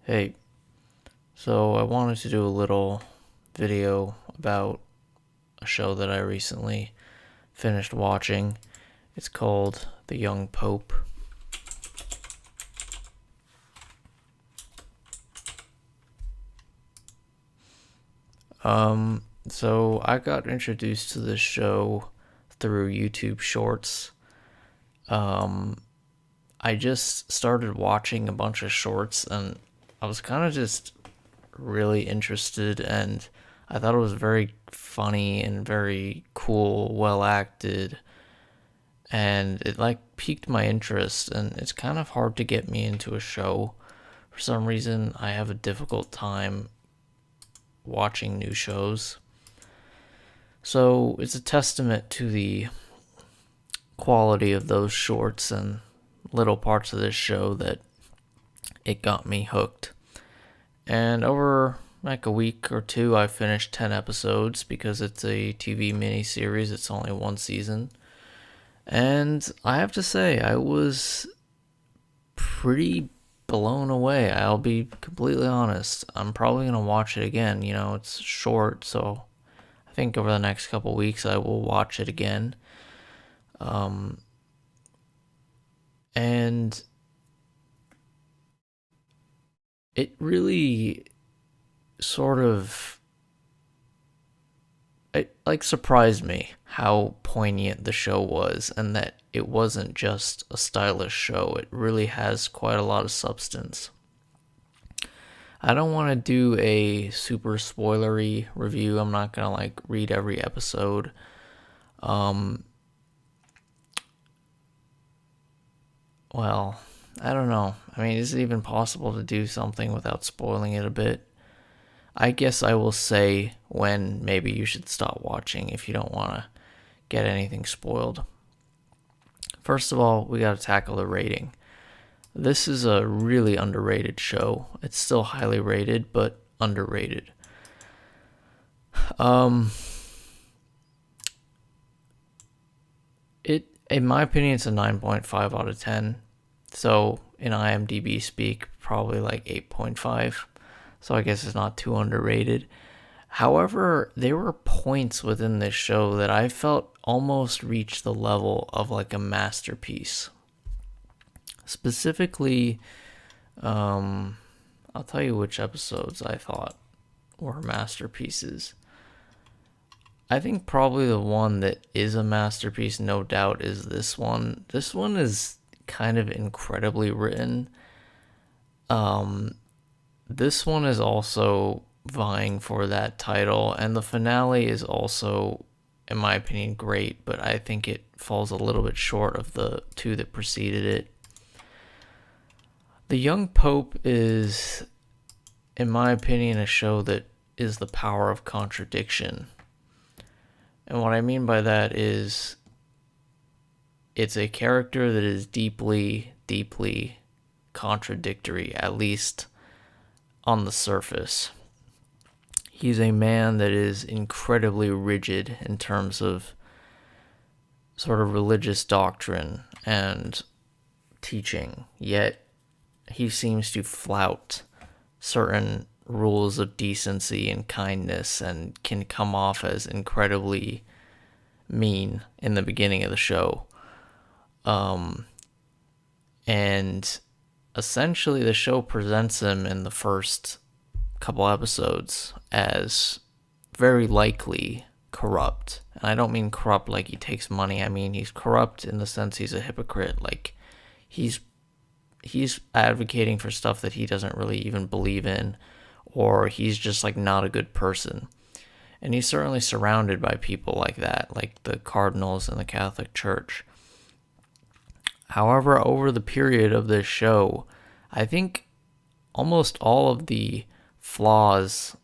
Hey, so I wanted to do a little video about a show that I recently finished watching. It's called The Young Pope. So I got introduced to this show through YouTube Shorts. Um, I just started watching a bunch of shorts and I was kind of just really interested, and I thought it was very funny and very cool, well acted, and it like piqued my interest. And it's kind of hard to get me into a show. For some reason, I have a difficult time watching new shows. So it's a testament to the quality of those shorts and little parts of this show that it got me hooked. And over like a week or two, I finished 10 episodes because it's a TV miniseries. It's only one season. And I have to say, I was pretty blown away. I'll be completely honest. I'm probably going to watch it again. It's short, so I think over the next couple weeks I will watch it again. Um, and it really sort of it like surprised me how poignant the show was, and that it wasn't just a stylish show. It really has quite a lot of substance. I don't want to do a super spoilery review. I'm not going to like read every episode. Um well, I don't know. I mean, is it even possible to do something without spoiling it a bit? I guess I will say when maybe you should stop watching if you don't want to get anything spoiled. First of all, we got to tackle the rating. This is a really underrated show. It's still highly rated, but underrated. Um, in my opinion, it's a 9.5 out of 10. So in IMDb speak, probably like 8.5. So I guess it's not too underrated. However, there were points within this show that I felt almost reached the level of like a masterpiece. Specifically, I'll tell you which episodes I thought were masterpieces. I think probably the one that is a masterpiece, no doubt, is this one. This one is kind of incredibly written. Um, this one is also vying for that title, and the finale is also, in my opinion, great, but I think it falls a little bit short of the two that preceded it. The Young Pope is, in my opinion, a show that is the power of contradiction. And what I mean by that is it's a character that is deeply, deeply contradictory, at least on the surface. He's a man that is incredibly rigid in terms of sort of religious doctrine and teaching, yet he seems to flout certain rules of decency and kindness and can come off as incredibly mean in the beginning of the show. And essentially, the show presents him in the first couple episodes as very likely corrupt. And I don't mean corrupt like he takes money. I mean he's corrupt in the sense he's a hypocrite. Like he's he's advocating for stuff that he doesn't really even believe in, or he's just like not a good person. And he's certainly surrounded by people like that, like the cardinals in the Catholic Church. However, over the period of this show, I think almost all of the flaws,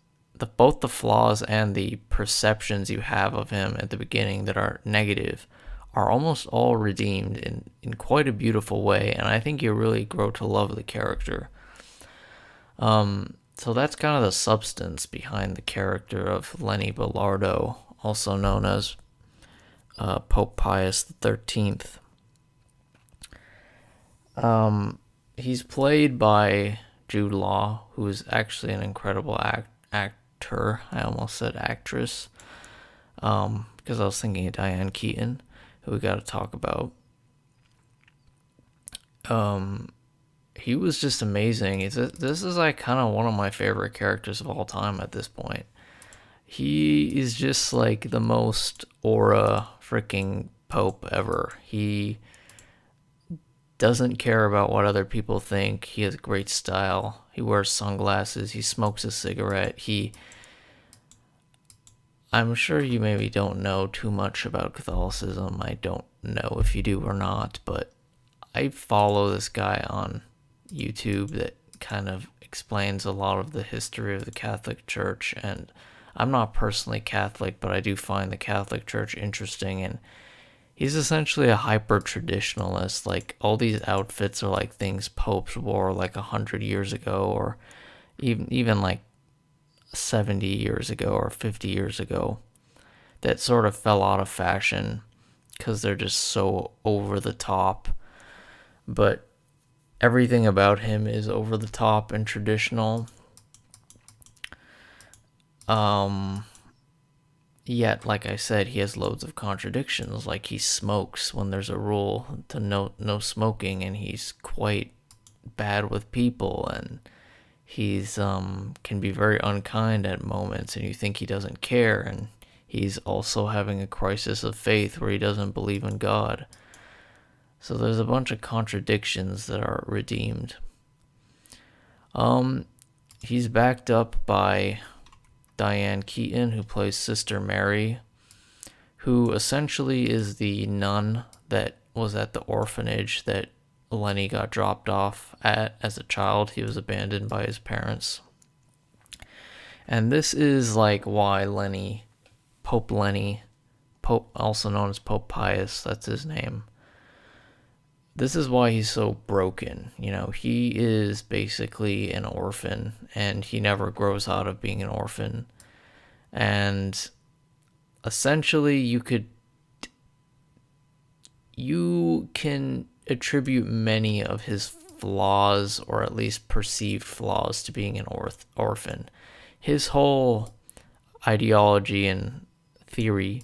both the flaws and the perceptions you have of him at the beginning that are negative, are almost all redeemed in quite a beautiful way, and I think you really grow to love the character. So that's kind of the substance behind the character of Lenny Belardo, also known as Pope Pius XIII. He's played by Jude Law, who is actually an incredible actor. I almost said actress, because I was thinking of Diane Keaton, who we got to talk about. He was just amazing. This is like kind of one of my favorite characters of all time at this point. He is just like the most aura freaking Pope ever. He doesn't care about what other people think. He has great style. He wears sunglasses. He smokes a cigarette. I'm sure you maybe don't know too much about Catholicism. I don't know if you do or not, but I follow this guy on YouTube that kind of explains a lot of the history of the Catholic Church, and I'm not personally Catholic, but I do find the Catholic Church interesting, and he's essentially a hyper-traditionalist. Like, all these outfits are like things popes wore like 100 years ago, or even like 70 years ago or 50 years ago, that sort of fell out of fashion because they're just so over the top. But everything about him is over the top and traditional. Yet, like I said, he has loads of contradictions. Like, he smokes when there's a rule to no smoking, and he's quite bad with people, and he's can be very unkind at moments, and you think he doesn't care, and he's also having a crisis of faith where he doesn't believe in God. So there's a bunch of contradictions that are redeemed. He's backed up by Diane Keaton, who plays Sister Mary, who essentially is the nun that was at the orphanage that Lenny got dropped off at as a child. He was abandoned by his parents. And this is like why Pope Lenny, Pope, also known as Pope Pius, that's his name. This is why he's so broken. You know, he is basically an orphan, and he never grows out of being an orphan. And essentially, you can attribute many of his flaws, or at least perceived flaws, to being an orphan. His whole ideology and theory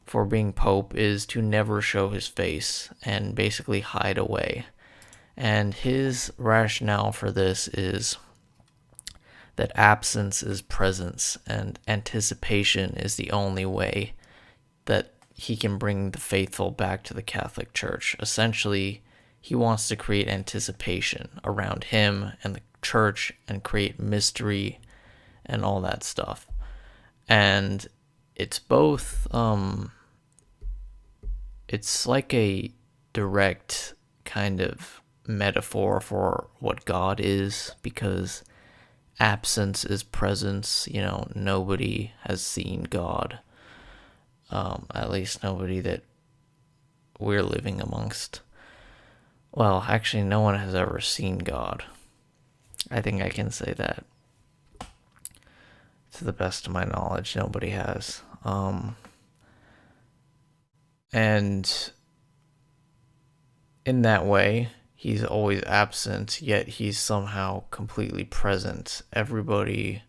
for being Pope is to never show his face and basically hide away. And his rationale for this is that absence is presence, and anticipation is the only way that he can bring the faithful back to the Catholic Church. Essentially, he wants to create anticipation around him and the church and create mystery and all that stuff. And it's both, it's like a direct kind of metaphor for what God is, because absence is presence. You know, nobody has seen God. At least nobody that we're living amongst. Well, actually, no one has ever seen God. I think I can say that. To the best of my knowledge, nobody has. And in that way, he's always absent, yet he's somehow completely present. Everybody,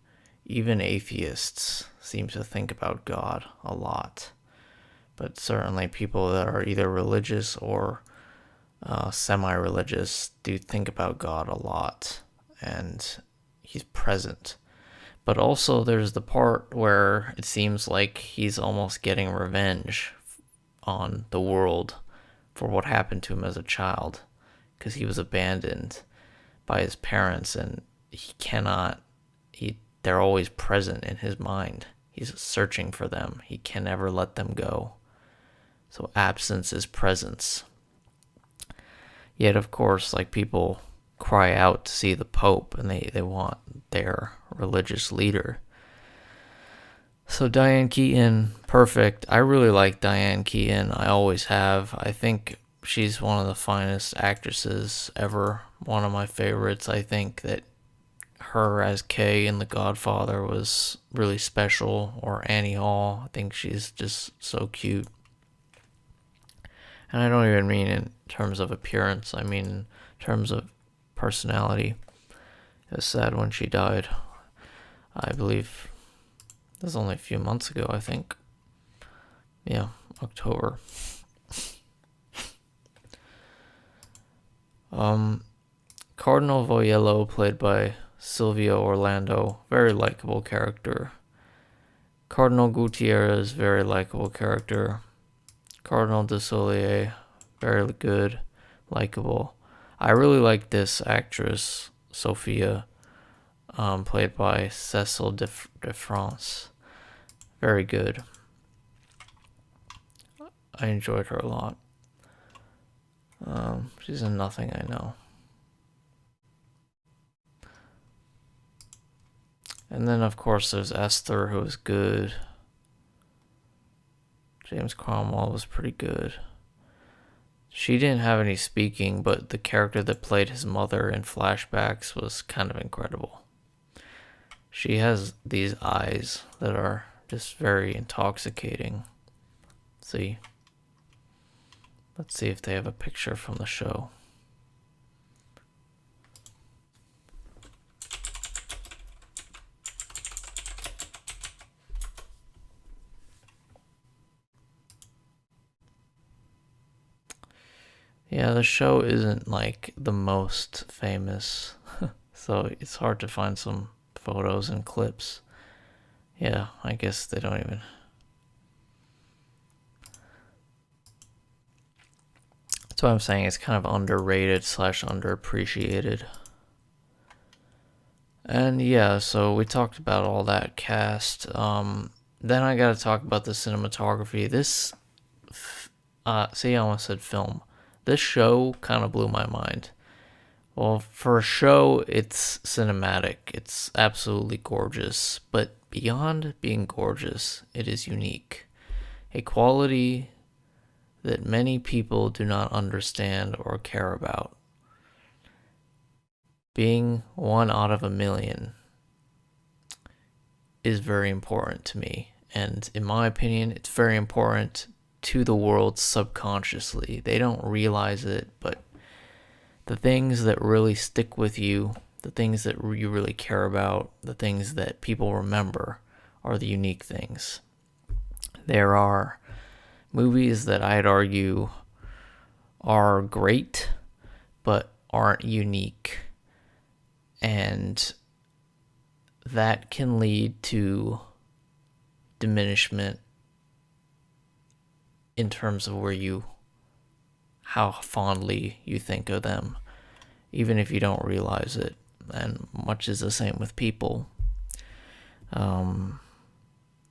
even atheists, seem to think about God a lot. But certainly people that are either religious or semi-religious do think about God a lot, and he's present. But also there's the part where it seems like he's almost getting revenge on the world for what happened to him as a child, because he was abandoned by his parents, and they're always present in his mind. He's searching for them. He can never let them go. So absence is presence. Yet, of course, like, people cry out to see the Pope, and they want their religious leader. So Diane Keaton, perfect. I really like Diane Keaton. I always have. I think she's one of the finest actresses ever. One of my favorites. I think that her as Kay in The Godfather was really special, or Annie Hall. I think she's just so cute. And I don't even mean in terms of appearance. I mean in terms of personality. It was sad when she died. I believe it was only a few months ago, I think. Yeah, October. Cardinal Voyello, played by Silvio Orlando, very likable character. Cardinal Gutierrez, very likable character. Cardinal de Solier, very good, likable. I really like this actress, Sophia, played by Cecile de France. Very good. I enjoyed her a lot. She's in Nothing I Know. And then, of course, there's Esther, who was good. James Cromwell was pretty good. She didn't have any speaking, but the character that played his mother in flashbacks was kind of incredible. She has these eyes that are just very intoxicating. See? Let's see if they have a picture from the show. Yeah, the show isn't like the most famous, so it's hard to find some photos and clips. Yeah, I guess they don't even. That's what I'm saying. It's kind of underrated / underappreciated. And yeah, so we talked about all that cast. Then I gotta talk about the cinematography. This, see, I almost said film. This show kind of blew my mind. Well, for a show, it's cinematic. It's absolutely gorgeous. But beyond being gorgeous, it is unique. A quality that many people do not understand or care about. Being one out of a million is very important to me. And in my opinion, it's very important to the world subconsciously. They don't realize it, but the things that really stick with you, the things that you really care about, the things that people remember are the unique things. There are movies that I'd argue are great, but aren't unique. And that can lead to diminishment in terms of how fondly you think of them, even if you don't realize it. And much is the same with people.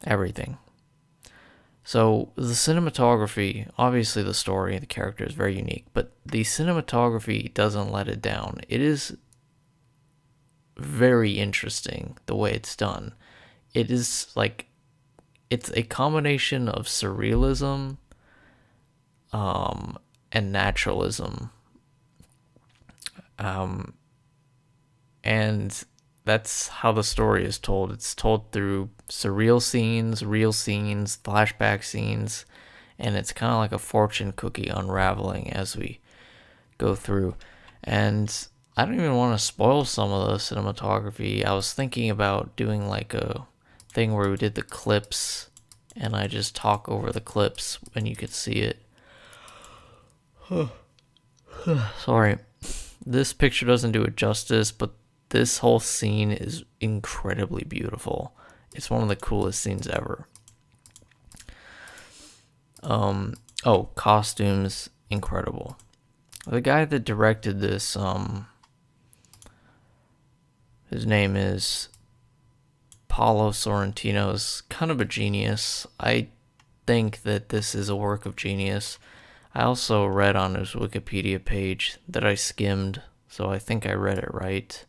Everything. So the cinematography, obviously the story, the character is very unique, but the cinematography doesn't let it down. It is very interesting the way it's done. It is like, it's a combination of surrealism and naturalism. And that's how the story is told. It's told through surreal scenes, real scenes, flashback scenes, and it's kind of like a fortune cookie unraveling as we go through. And I don't even want to spoil some of the cinematography. I was thinking about doing like a thing where we did the clips, and I just talk over the clips when you could see it. Sorry. This picture doesn't do it justice, but this whole scene is incredibly beautiful. It's one of the coolest scenes ever. Costumes, incredible. The guy that directed this, his name is Paolo Sorrentino, is kind of a genius. I think that this is a work of genius. I also read on his Wikipedia page that I skimmed, so I think I read it right.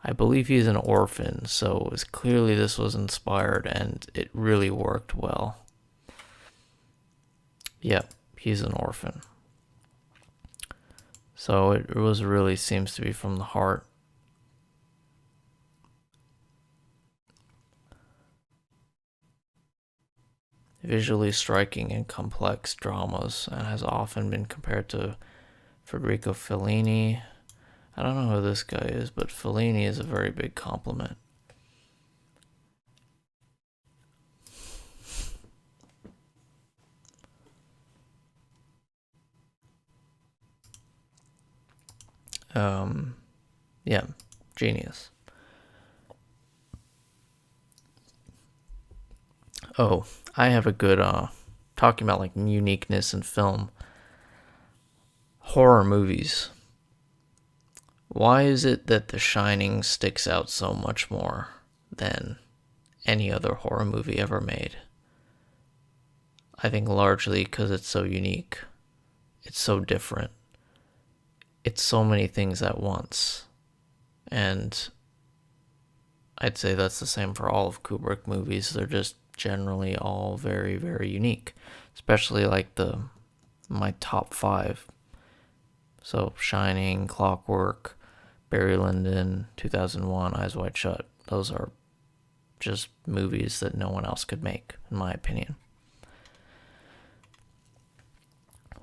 I believe he's an orphan, so it was clearly this was inspired, and it really worked well. Yep, he's an orphan. So it was really seems to be from the heart. Visually striking and complex dramas, and has often been compared to Federico Fellini. I don't know who this guy is, but Fellini is a very big compliment. Yeah, genius. Oh, I have a good talking about like uniqueness in film. Horror movies. Why is it that The Shining sticks out so much more than any other horror movie ever made? I think largely because it's so unique. It's so different. It's so many things at once. And I'd say that's the same for all of Kubrick movies. They're just generally all very, very unique. Especially like my top five. So Shining, Clockwork, Barry Lyndon, 2001, Eyes Wide Shut. Those are just movies that no one else could make, in my opinion.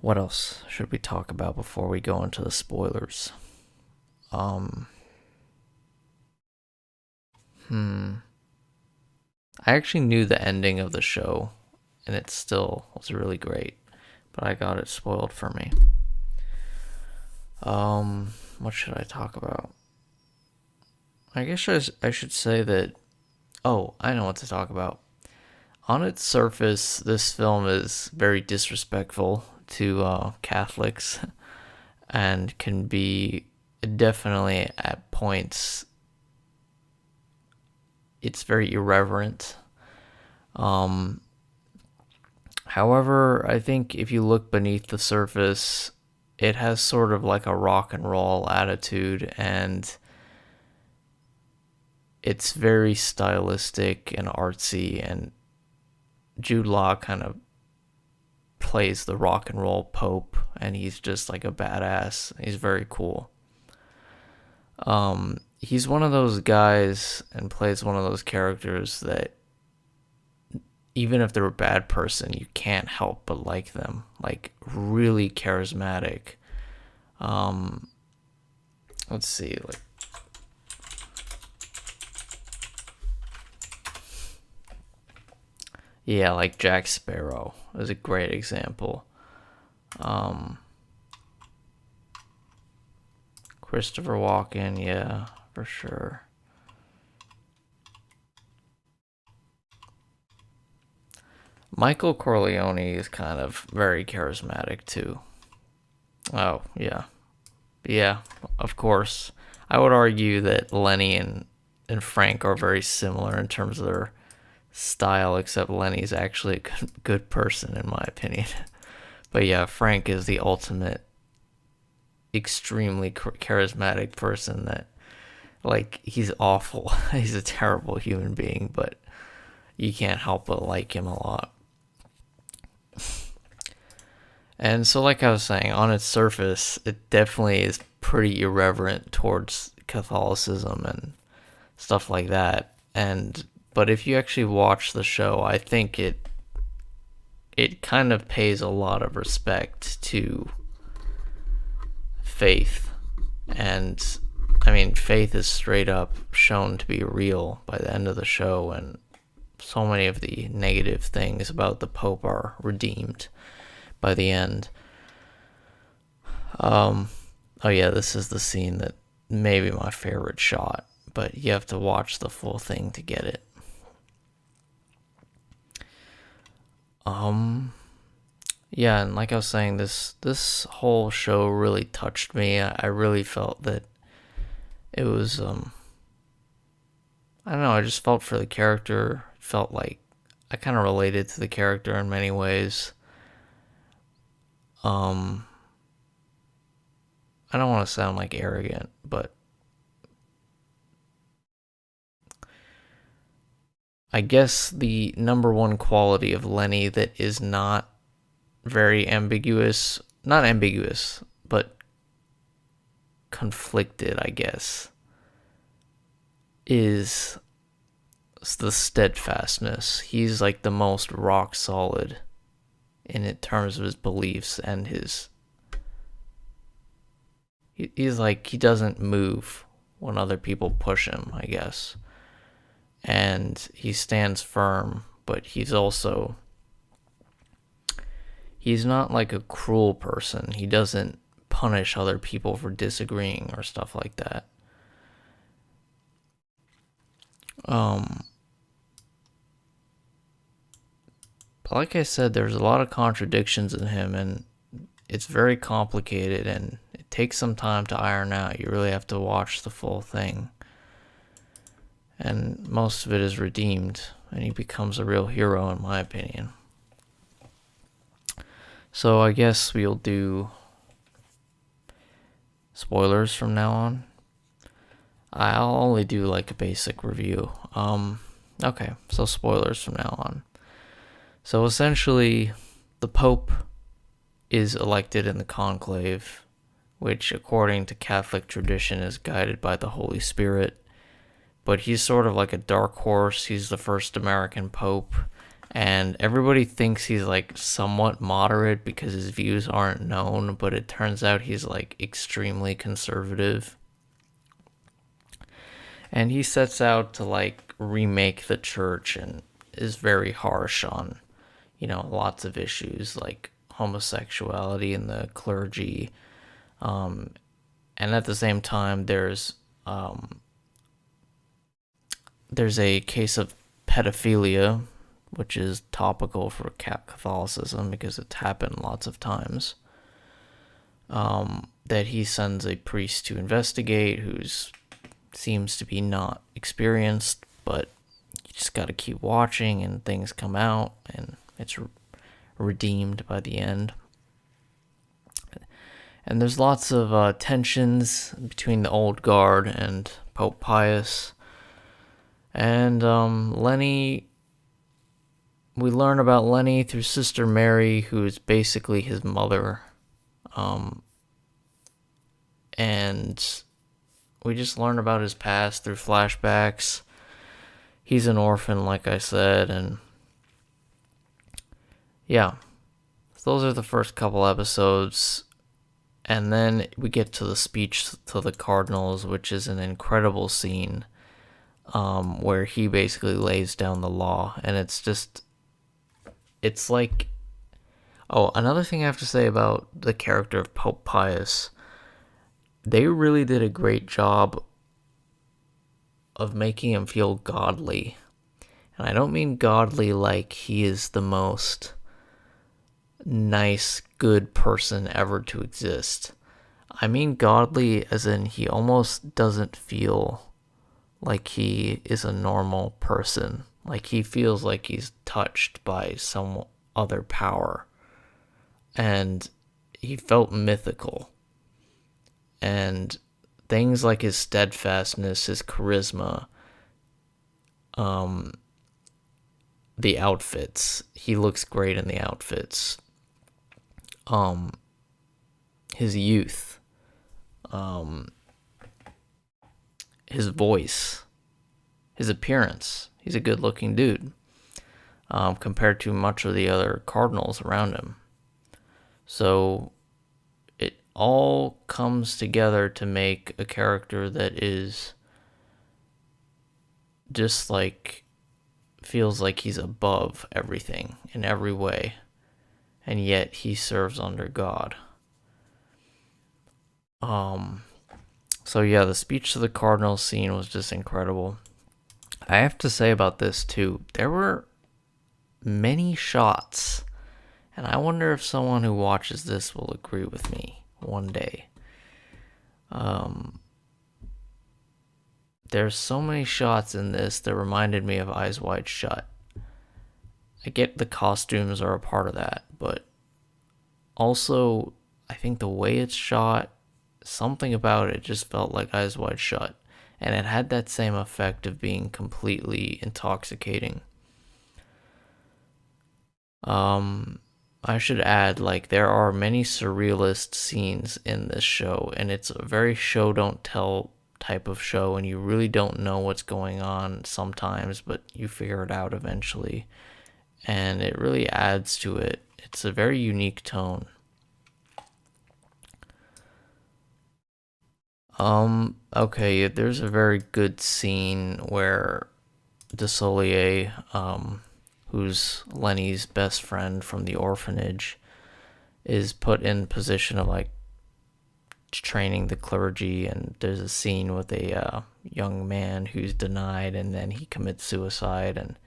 What else should we talk about before we go into the spoilers? I actually knew the ending of the show, and it still was really great, but I got it spoiled for me. What should I talk about? I guess I should say that. Oh, I know what to talk about. On its surface, this film is very disrespectful to Catholics and can be definitely at points. It's very irreverent. However, I think if you look beneath the surface, it has sort of like a rock and roll attitude, and it's very stylistic and artsy, and Jude Law kind of plays the rock and roll Pope, and he's just like a badass. He's very cool. He's one of those guys and plays one of those characters that even if they're a bad person, you can't help but like them. Like, really charismatic. Let's see, like, yeah, like Jack Sparrow is a great example. Christopher Walken, yeah, for sure. Michael Corleone is kind of very charismatic too. Oh, yeah. Yeah, of course. I would argue that Lenny and Frank are very similar in terms of their style, except Lenny's actually a good person, in my opinion. But yeah, Frank is the ultimate extremely charismatic person that, like, he's awful. He's a terrible human being, but you can't help but like him a lot. And so, like I was saying, on its surface, it definitely is pretty irreverent towards Catholicism and stuff like that. But if you actually watch the show, I think it kind of pays a lot of respect to faith. And I mean, faith is straight up shown to be real by the end of the show, and so many of the negative things about the Pope are redeemed by the end. Oh yeah, this is the scene that may be my favorite shot, but you have to watch the full thing to get it. Yeah, and like I was saying, this whole show really touched me. I really felt that it was I don't know, I just felt for the character. Felt like I kind of related to the character in many ways. I don't want to sound like arrogant, but I guess the number one quality of Lenny that is not very ambiguous, not ambiguous, but conflicted, I guess, is the steadfastness. He's like the most rock solid in terms of his beliefs and his he's like, he doesn't move when other people push him, I guess. And he stands firm, but he's not like a cruel person. He doesn't punish other people for disagreeing or stuff like that. But like I said, there's a lot of contradictions in him, and it's very complicated, and it takes some time to iron out. You really have to watch the full thing. And most of it is redeemed, and he becomes a real hero, in my opinion. So I guess we'll do spoilers from now on. I'll only do like a basic review. Okay, so spoilers from now on. So essentially, the Pope is elected in the conclave, which according to Catholic tradition is guided by the Holy Spirit. But he's sort of like a dark horse. He's the first American Pope. And everybody thinks he's like somewhat moderate because his views aren't known, but it turns out he's like extremely conservative. And he sets out to like remake the church and is very harsh on, lots of issues like homosexuality in the clergy. And at the same time, there's a case of pedophilia, which is topical for Catholicism because it's happened lots of times. That he sends a priest to investigate who's seems to be not experienced, but you just got to keep watching and things come out and it's redeemed by the end. And there's lots of tensions between the old guard and Pope Pius. And Lenny, we learn about Lenny through Sister Mary, who is basically his mother. And we just learn about his past through flashbacks. He's an orphan, like I said, and yeah. So those are the first couple episodes. And then we get to the speech to the Cardinals, which is an incredible scene where he basically lays down the law. And it's like, oh, another thing I have to say about the character of Pope Pius, they really did a great job of making him feel godly. And I don't mean godly like he is the most nice, good person ever to exist. I mean godly as in he almost doesn't feel like he is a normal person. Like he feels like he's touched by some other power. And he felt mythical. And things like his steadfastness, his charisma, the outfits. He looks great in the outfits. His youth, his voice, his appearance. He's a good-looking dude, compared to much of the other cardinals around him. So it all comes together to make a character that is just like feels like he's above everything in every way, and yet he serves under God. So yeah, the speech to the Cardinals scene was just incredible. I have to say about this too, there were many shots, and I wonder if someone who watches this will agree with me one day. There's so many shots in this that reminded me of Eyes Wide Shut. I get the costumes are a part of that, but also I think the way it's shot, something about it just felt like Eyes Wide Shut, and it had that same effect of being completely intoxicating. I should add, like, there are many surrealist scenes in this show, and it's a very show don't tell type of show, and you really don't know what's going on sometimes, but you figure it out eventually, and it really adds to it. It's a very unique tone. Okay, there's a very good scene where Desollier, who's Lenny's best friend from the orphanage, is put in position of like training the clergy, and there's a scene with a young man who's denied, and then he commits suicide, and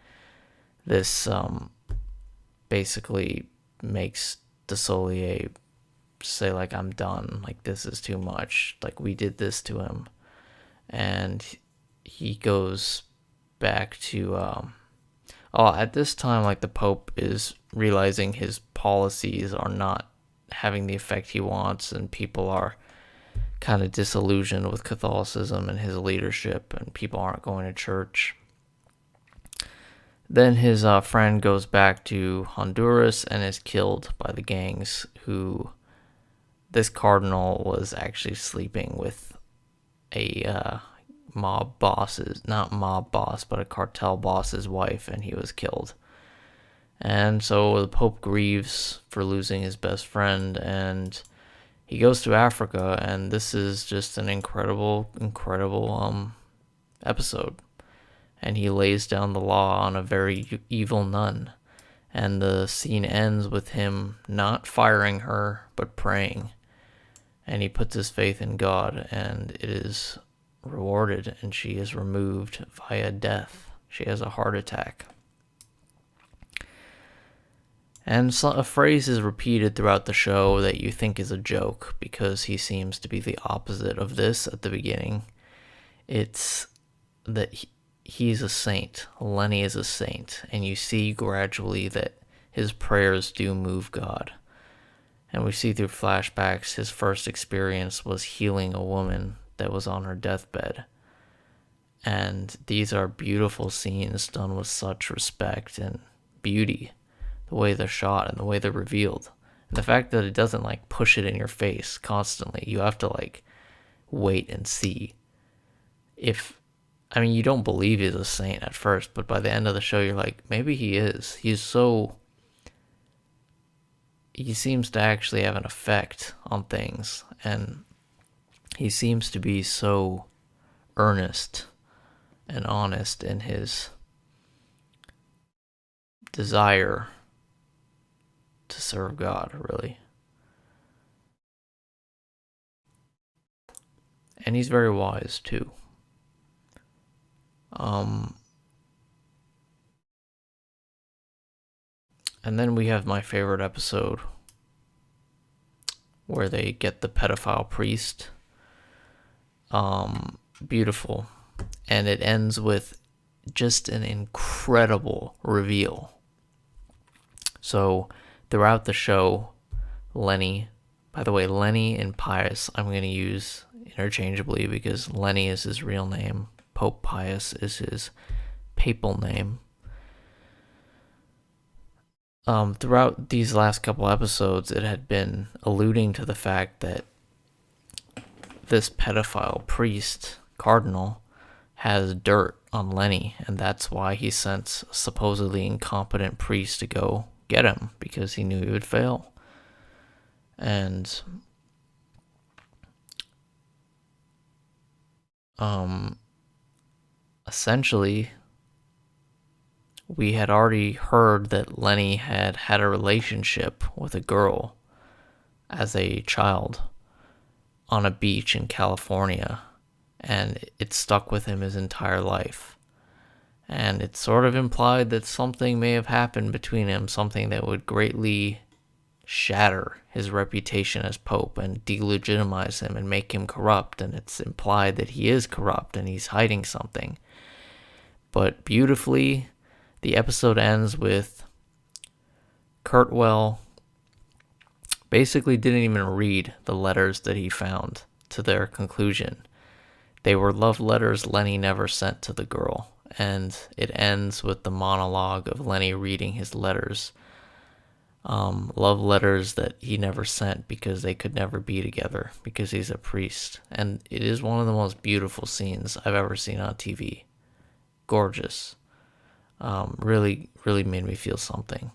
this basically makes Desollier say like, I'm done, like this is too much, like we did this to him. And he goes back to at this time, like, the Pope is realizing his policies are not having the effect he wants, and people are kind of disillusioned with Catholicism and his leadership, and people aren't going to church. Then his friend goes back to Honduras and is killed by the gangs, who this cardinal was actually sleeping with a mob boss's, not mob boss, but a cartel boss's wife, and he was killed. And so the Pope grieves for losing his best friend, and he goes to Africa, and this is just an incredible episode. And he lays down the law on a very evil nun. And the scene ends with him not firing her, but praying. And he puts his faith in God, and it is rewarded, and she is removed via death. She has a heart attack. And so a phrase is repeated throughout the show that you think is a joke, because he seems to be the opposite of this at the beginning. It's that he's a saint. Lenny is a saint. And you see gradually that his prayers do move God. And we see through flashbacks his first experience was healing a woman that was on her deathbed. And these are beautiful scenes done with such respect and beauty. The way they're shot and the way they're revealed. And the fact that it doesn't like push it in your face constantly. You have to like wait and see. You don't believe he's a saint at first, but by the end of the show you're like, maybe he is. He seems to actually have an effect on things, and he seems to be so earnest and honest in his desire to serve God, really. And he's very wise, too. And then we have my favorite episode, where they get the pedophile priest. Beautiful. And it ends with just an incredible reveal. So throughout the show, Lenny, by the way, Lenny and Pius I'm going to use interchangeably because Lenny is his real name. Pope Pius is his papal name. Throughout these last couple episodes, it had been alluding to the fact that this pedophile priest, cardinal, has dirt on Lenny, and that's why he sent a supposedly incompetent priest to go get him, because he knew he would fail. And essentially, we had already heard that Lenny had had a relationship with a girl as a child on a beach in California, and it stuck with him his entire life. And it sort of implied that something may have happened between him, something that would greatly shatter his reputation as Pope and delegitimize him and make him corrupt. And it's implied that he is corrupt and he's hiding something. But beautifully, the episode ends with Kurtwell basically didn't even read the letters that he found to their conclusion. They were love letters Lenny never sent to the girl. And it ends with the monologue of Lenny reading his letters. Love letters that he never sent because they could never be together because he's a priest. And it is one of the most beautiful scenes I've ever seen on TV. Gorgeous. Really, really made me feel something.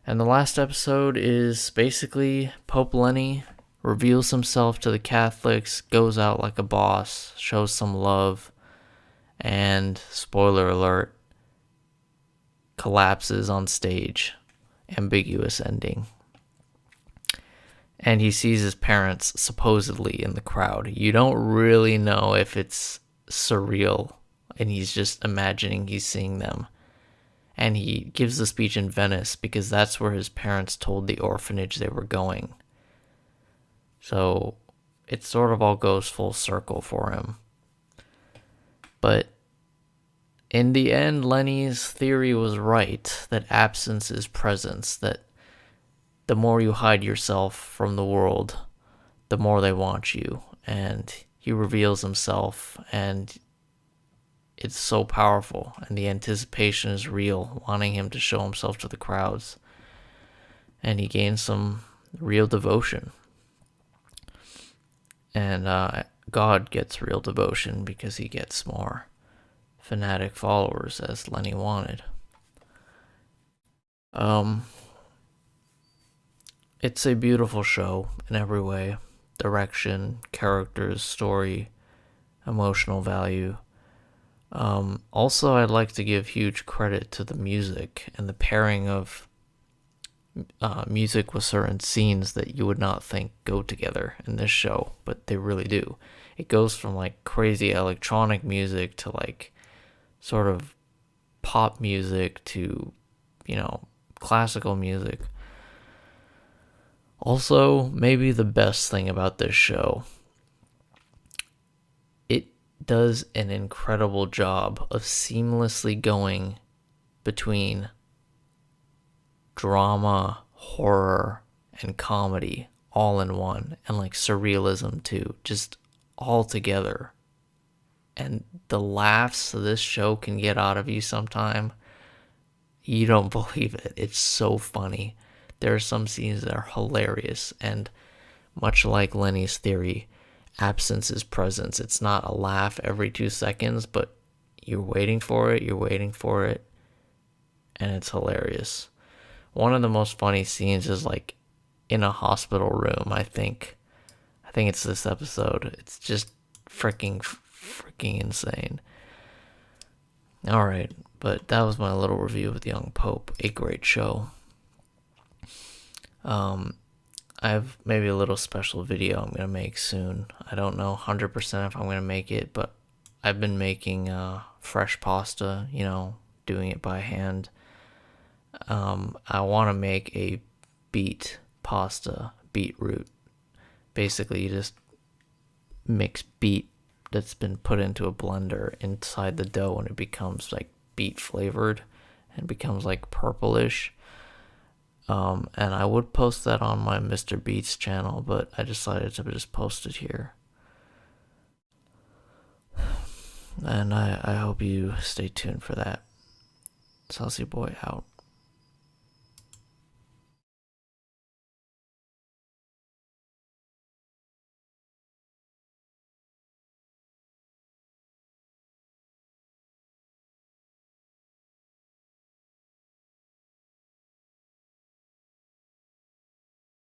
And the last episode is basically Pope Lenny reveals himself to the Catholics, goes out like a boss, shows some love, and, spoiler alert, collapses on stage. Ambiguous ending. And he sees his parents supposedly in the crowd. You don't really know if it's surreal and he's just imagining he's seeing them. And he gives the speech in Venice because that's where his parents told the orphanage they were going. So it sort of all goes full circle for him. But in the end, Lenny's theory was right, that absence is presence, that the more you hide yourself from the world, the more they want you. And he reveals himself, and it's so powerful, and the anticipation is real, wanting him to show himself to the crowds. And he gains some real devotion. And God gets real devotion because he gets more fanatic followers, as Lenny wanted. It's a beautiful show in every way. Direction, characters, story, emotional value. Also, I'd like to give huge credit to the music and the pairing of music with certain scenes that you would not think go together in this show, but they really do. It goes from like crazy electronic music to like sort of pop music to, classical music. Also, maybe the best thing about this show, it does an incredible job of seamlessly going between drama, horror, and comedy all in one, and like surrealism too, just all together. And the laughs this show can get out of you sometime, you don't believe it. It's so funny. There are some scenes that are hilarious, and much like Lenny's theory, absence is presence. It's not a laugh every 2 seconds, but you're waiting for it, and it's hilarious. One of the most funny scenes is like in a hospital room, I think it's this episode. It's just freaking insane. Alright, but that was my little review of The Young Pope. A great show. I have maybe a little special video I'm going to make soon. I don't know 100% if I'm going to make it, but I've been making fresh pasta, doing it by hand. I want to make a beetroot. Basically, you just mix beet that's been put into a blender inside the dough, and it becomes like beet flavored and becomes like purplish. And I would post that on my Mr. Beats channel, but I decided to just post it here. And I hope you stay tuned for that. Saucy Boy out.